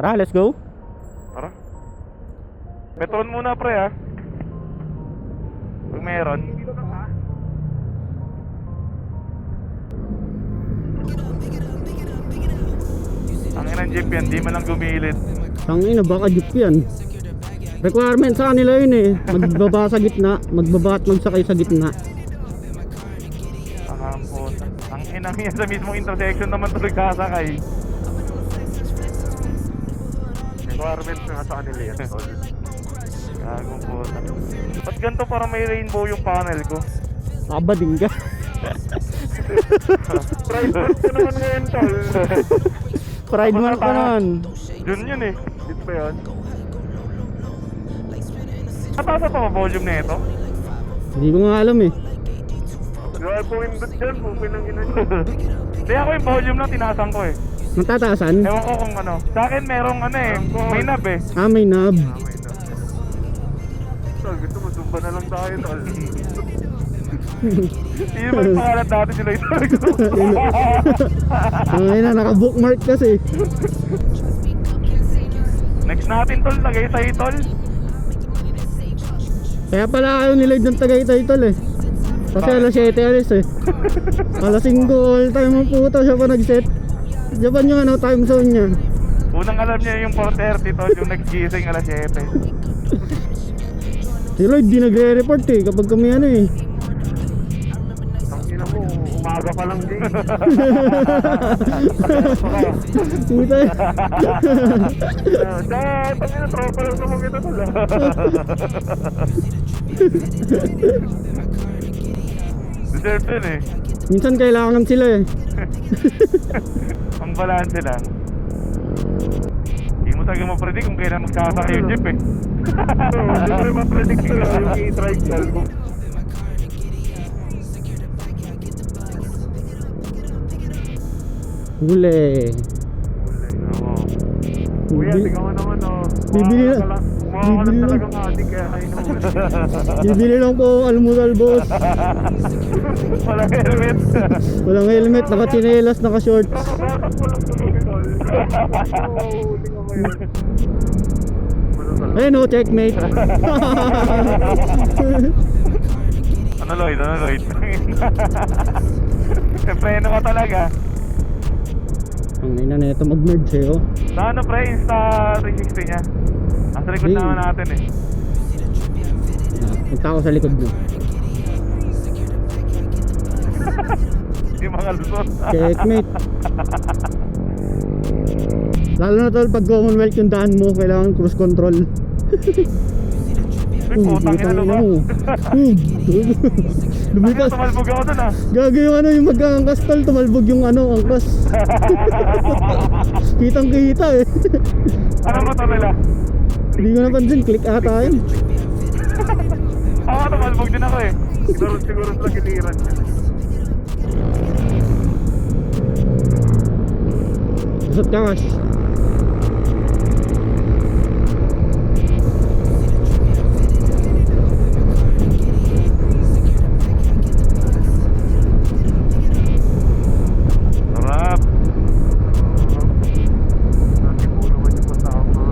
Tara, let's go. Tara. Petron muna pre ha. Kung meron. Ang inang jeep yan, di man lang gumilit. Tangina, baka jeep yan. Requirement sa kanila yun eh. Magbaba sa gitna, magbaba at magsakay sa gitna. Ang inang yan sa mismong intersection naman tuloy kasakay. Requirements na sa kanila yan, tol. Gagong puta. Ba't ganito para may rainbow yung panel ko? Abading ka. Private ko naman ngayon, tol. Pride mark ka naman. June yun eh. Dito pa yun. Natasa pa ba volume na ito? Hindi ko nga alam eh. Gawal po yung dot dyan, pupin ang ina nyo. Hindi ako yung volume lang tinasan ko eh. Natataasan? Ewan ko kung ano. Sa akin merong ano eh, may knob eh. Ah, may knob. Tol, gusto mo, zumba na lang tayo, tol. Hindi naman pangalat natin sila ito. Ay na, naka-bookmark kasi. Next natin tol, Tagaytay tol. Kaya pala ayaw nila ng Tagaytay tol eh. Kasi alas 7 alis eh. Alas 5 all time ang puta siya pa nag-set. Japan yung ano, time zone niya. Unang alam niya yung 4:30 tol, yung nag-gising alas 7. Si Lloyd di nagre-report eh kapag kami ano eh. Ang ina mo, umaga pa lang din. Puta eh. Tangin na, tropa lang naman kita, tol. Deserve din eh. Minsan kailangan sila eh. Ang balanse lang. Hindi mo talaga mapredict kung kailan magkasakay yung jeep eh. Hindi ko rin ma-predict sila yung i-trike tol. Huli. Oo. Kuya, tingnan mo naman, oh. Bibili na. Mukha ka lang talagang adik, kaya kayo naman. Bibili lang po ang almusal boss. Walang helmet. Walang helmet, naka-chinelas, naka-shorts. Nakakabatak mo lang tuloy, tol. Oo, huli ka mo yun. Ayun o, checkmate. Ano Lloyd? Ano Lloyd? Preno ka talaga. Ang ina na ito mag-merge eh oh. Sa ano pre, Insta360 niya. Nasa likod Hey. naman natin eh. Punta ako sa likod mo. Yung mga lusot. Checkmate. Lalo na tol, pag Commonwealth yung daan mo, kailangan cruise control. Uy, putang ina ina naman. mo. Lumipas. Tumalbog ako dun ah. Gago yung ano, yung magkangkas tol, tumalbog yung ano, angkas. Kitang kita eh. Ano mo to nila? Hindi ko napansin, click ata yun. Ako tumalbog din ako eh. Siguro lang giliran niya. Susot ka kas. Sarap. Dati po naman yung kasama.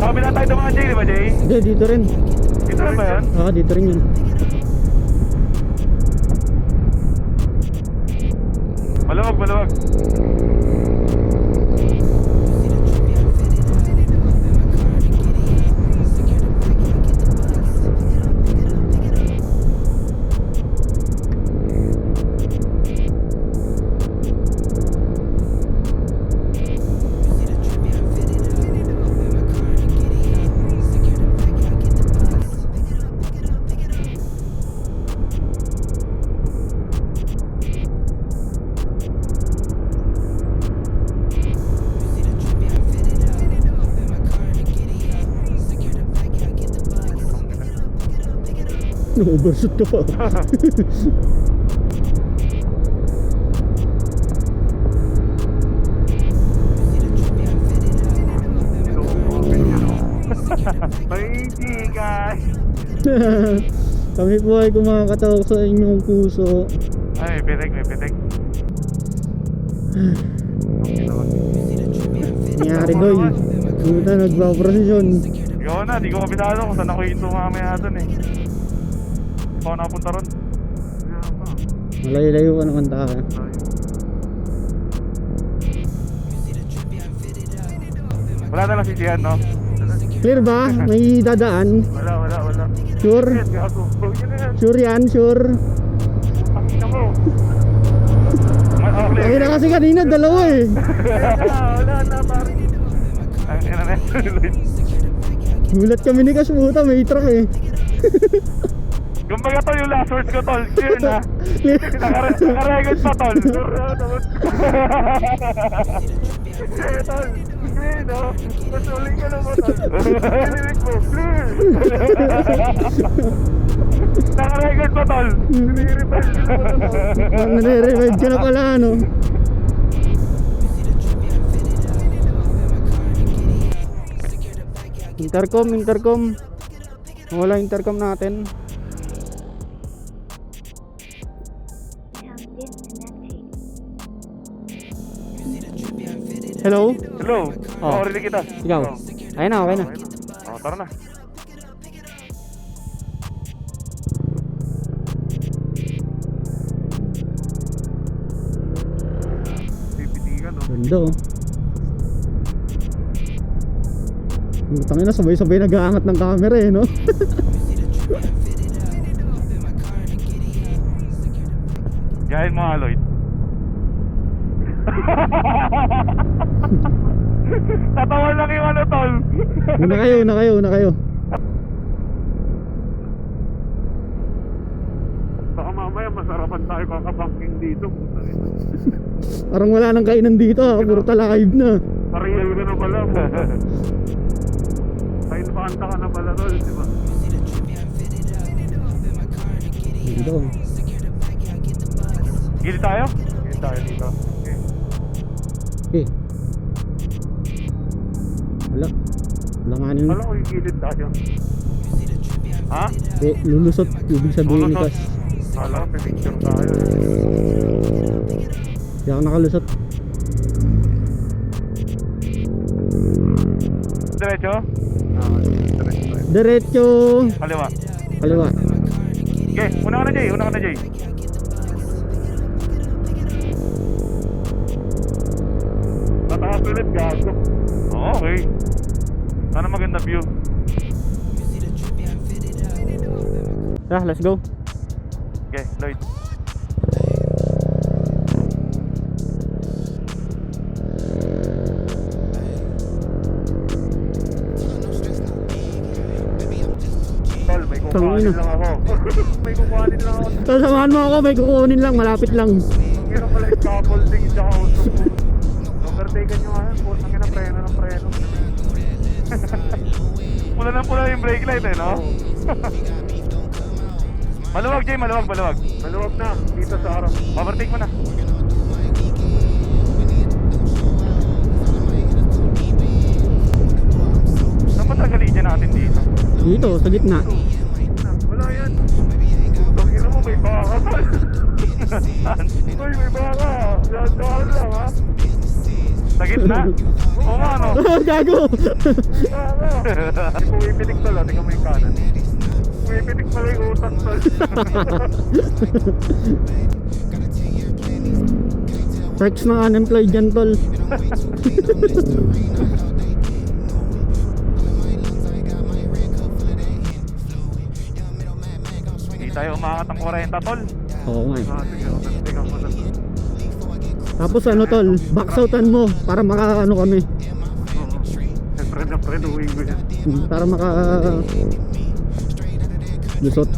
Sa kabila tayo ng mga Jay, di ba Jay? Hindi, dito rin. Dito rin ba yan? Ah, dito rin yun. Maluwag, maluwag. Overshoot ka pa. Kami po ay kumakatawag sa inyong puso. Ay, may pitik, may pitik. Nangyari doy. Puta, nagpaprosesyon. Ikaw na, di ko kabisado kung saan ako hinto mamaya doon eh. Hindi pa ako nakapunta ron. Malayo-layo ka naman tayo. Wala na lang si Jian, no? Clear ba? May dadaan? Wala. Sure? Yes, gago. Yun na yan. Sure yan? Sure? Pakina mo. Okay. Ay na kasi kanina, dalawa eh. Wala na, pare. Ang ina na yun. Gulat kami ni Cash, puta, may truck eh. Kumbaga tol, yung last words ko tol, clear na. Nakarecord pa tol. Tol, clear no? Pasuling ka na mo tol. Nililig mo, clear. Nakarecord pa tol. Nire-revive ka na mo tol. Nare-revive ka na pala, ano? Intercom. Wala intercom natin. Hello? Hello, Oh. rinig kita. Ikaw? Oh. Ayun na, okay na. Oh, tara na. Pipitigan, no? Ganda oh. Tangina na, sabay-sabay nag-aangat ng camera eh, no? Gahin mo nga, Lloyd. Tatawan lang yung ano, tol. Una kayo. Baka mamaya masarapan tayo kakabangking dito. Parang wala nang kainan dito, puro live na. Parehal ka na pala. Kain pakanta ka na pala, tol, di ba? Ganda oh. Gili tayo? Gili tayo dito. Okay. Eh. Wala nga yun. Alam ko yung gilid tayo. Ha? Eh, lulusot. Ibig sabihin ni Cash. Alam ko, pipicture tayo. Kaya ako nakalusot. Diretso? Diretso. Kaliwa. Kaliwa. Okay, una ka na Jay. Tatakas ulit, gago. Okay. Sana maganda view. Tara, let's go. Okay, Lloyd. Tol, may kukuhanin lang ako. So, samahan mo ako, may kukunin lang, malapit lang. Ang hirap pala yung couple thing sa kausap mo. Overtaken nyo nga yan, putang ina, preno ng preno. Pula yung brake light eh, no? Maluwag, Jay, maluwag. Maluwag na, dito sa araw. Overtake mo na. Saan ba tagalin dyan natin dito? Dito, sa gitna. Wala yan. Putang ina mo, may baka tol. Uy, may baka. Dahan lang ha. Sa gitna? Oo nga no. Gago! Kung ipitik tol, tingnan mo yung kanan. Kung ipitik pala yung utak tol. Perks ng unemployed dyan, tol. Hindi tayo umangat ang 40 tol. Oo nga eh. Sige, tingnan mo na. Tapos ano, tol, backsoutan mo para maka ano kami. Siyempre, uwing ko yan. Para maka lusot.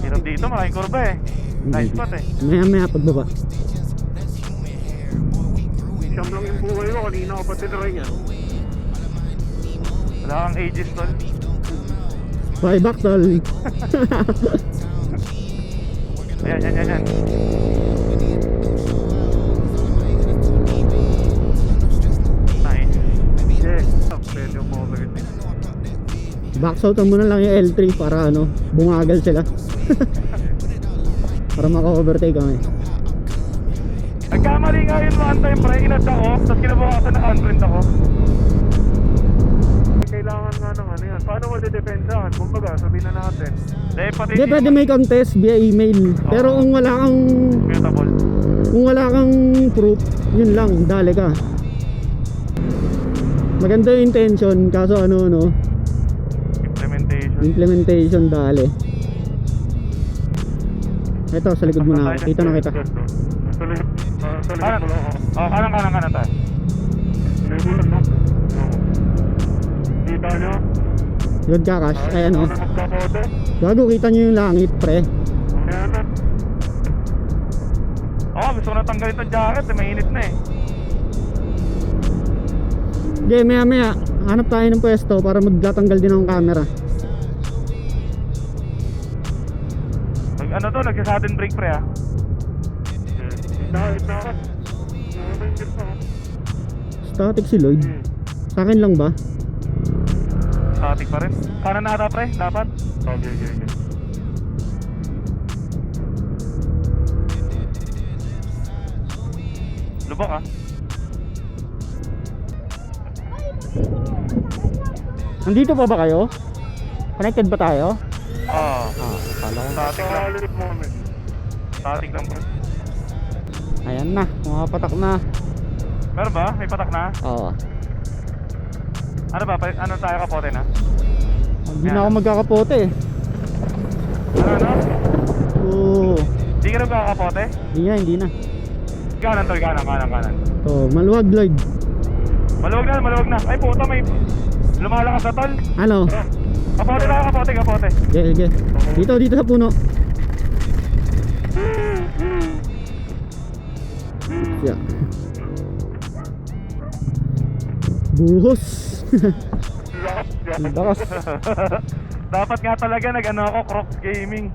Hirap dito, malaking kurba eh. Nice spot eh. Maya pagbaba. Siyam lang yung buhay ko, kanina ko pa tinry yan. Wala kang ages tol. Bye back, tol. Ayan. Nice. Yeah. Pwede yung moment. Backsoutan mo na lang yung L3 para ano, bungagal sila. Para maka-overtake kami. Nagkamali nga yun one time pre, inad ako, tapos kinabukasan naka-unprint ako. Kailangan nga ng ano yan. Paano mo didepensahan? Kumbaga, sabihin na natin. Pati Hindi, pwede may contest via email. Pero kung wala kang mutable. Kung wala kang proof, yun lang, dali ka. Maganda yung intention, kaso ano, implementation dali. Ito, sa likod mo na ako. Kita na kita. Tuloy. Tuloy Kanan. mo lang ako. Kanan tayo. Tuloy mo lang, no? Kita nyo? Yun ka, Cash. Ay ano, Magkakote. gago, kita nyo yung langit, pre. Ayan na. Gusto ko na tanggalin itong jacket, mainit na eh. Okay, maya, hanap tayo ng pwesto para magtatanggal din ng camera. Ano to, nagsa-sudden brake pre ah. Ito. Static si Lloyd. Sa akin lang ba? Static pa rin. Kanan na ata pre, dapat. Okay. Lubok ah. Nandito pa ba kayo? Connected ba tayo? Oo. Kala ko. Static lang. Solid moment. Static lang pre. Ayan na, mapapatak na. Meron ba? May patak na? Oo. Ano ba? Ano tayo kapote na? Hindi na ako magkakapote eh. Ano? Oo. Hindi ka na kakapote? Hindi na. Kanan tol, kanan. To, maluwag Lloyd. Maluwag na. Ay puta, may lumalakas na tol. Ano? Kapote tayo, kapote. Okay. Dito sa puno. Yeah. Buhos. Lakas. Dapat nga talaga nag-ano ako, Crocs Gaming.